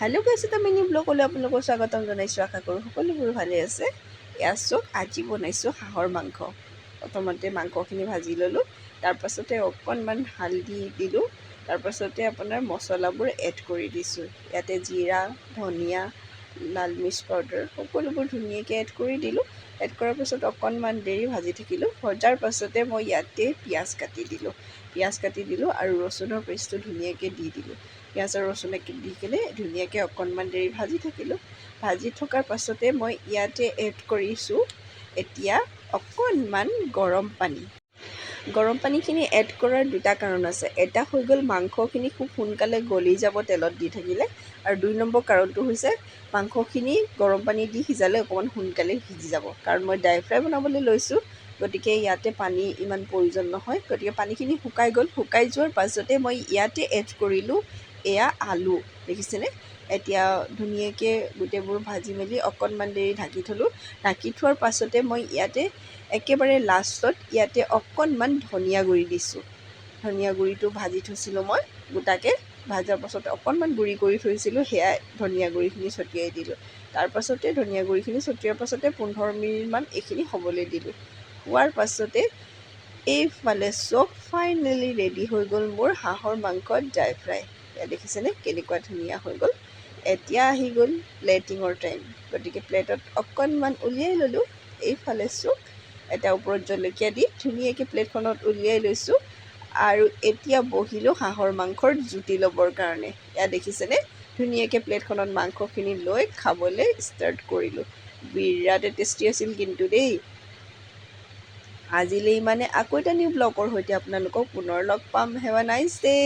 Hello' গাইছ, এটা mini ব্লগলৈ আপোনালোকক স্বাগতম জনাইছোঁ। আশা কৰোঁ সকলোবোৰ ভালে আছে। এয়া চাওক, আজি বনাইছোঁ হাঁহৰ মাংস। প্ৰথমতে মাংসখিনি ভাজি ল'লোঁ, তাৰপাছতে অকণমান হালধি দিলোঁ, তাৰপাছতে আপোনাৰ মছলাবোৰ এড কৰি দিছোঁ। ইয়াতে জিৰা, ধনিয়া, লাল মিৰ্চ পাউডাৰ সকলোবোৰ ধুনীয়াকৈ এড কৰি দিলোঁ। এড কৰাৰ পাছত অকণমান দেৰি ভাজি থাকিলোঁ। ভজাৰ পাছতে মই ইয়াতে পিঁয়াজ কাটি দিলোঁ আৰু ৰচুনৰ পেষ্টটো ধুনীয়াকৈ দি দিলোঁ। পিঁয়াজ আৰু ৰচুন দি কিনে ধুনীয়াকৈ অকণমান দেৰি ভাজি থাকিলোঁ। ভাজি থকাৰ পাছতে মই ইয়াতে এড কৰিছোঁ এতিয়া অকণমান গৰম পানী। গৰম পানীখিনি এড কৰাৰ দুটা কাৰণ আছে। এটা হৈ গ'ল মাংসখিনি খুব সোনকালে গলি যাব তেলত দি থাকিলে, আৰু 2 নম্বৰ কাৰণটো হৈছে মাংসখিনি গৰম পানী দি সিজালে অকণমান সোনকালে সিজি যাব। কাৰণ মই ড্ৰাই ফ্ৰাই বনাবলৈ লৈছোঁ, গতিকে ইয়াতে পানী ইমান প্ৰয়োজন নহয়। গতিকে পানীখিনি শুকাই গ'ল। শুকাই যোৱাৰ পাছতে মই ইয়াতে এড কৰিলোঁ এয়া আলু, দেখিছেনে? এতিয়া ধুনীয়াকৈ গোটেইবোৰ ভাজি মেলি অকণমান দেৰি ঢাকি থ'লোঁ। ঢাকি থোৱাৰ পাছতে মই ইয়াতে একেবাৰে লাষ্টত ইয়াতে অকণমান ধনিয়া গুড়ি দিছোঁ। ধনিয়া গুড়িটো ভাজি থৈছিলোঁ মই গোটাকৈ, ভাজাৰ পাছতে অকণমান গুড়ি কৰি থৈছিলোঁ, সেয়া ধনিয়া গুড়িখিনি ছটিয়াই দিলোঁ। তাৰপাছতে ধনিয়া গুড়িখিনি ছটিওৱাৰ পাছতে 15 মিনিটমান এইখিনি হ'বলৈ দিলোঁ। হোৱাৰ পাছতে এইফালে চব ফাইনেলি ৰেডি হৈ গ'ল মোৰ হাঁহৰ মাংস ড্ৰাই ফ্ৰাই। এয়া দেখিছেনে কেনেকুৱা ধুনীয়া হৈ গ'ল। এতিয়া আহি গ'ল প্লেটিঙৰ টাইম। গতিকে প্লেটত অকণমান উলিয়াই ল'লোঁ। এইফালে চুক এটা ওপৰত জলকীয়া দি ধুনীয়াকৈ প্লেটখনত উলিয়াই লৈছোঁ, আৰু এতিয়া বহিলোঁ হাঁহৰ মাংসৰ জুতি ল'বৰ কাৰণে। এয়া দেখিছেনে ধুনীয়াকৈ প্লেটখনত মাংসখিনি লৈ খাবলৈ ষ্টাৰ্ট কৰিলোঁ। বিৰাট টেষ্টি আছিল কিন্তু দেই। আজিলৈ ইমানে। আকৌ এটা নিউ ব্লগৰ সৈতে আপোনালোকক পুনৰ লগ পাম। Have a nice day.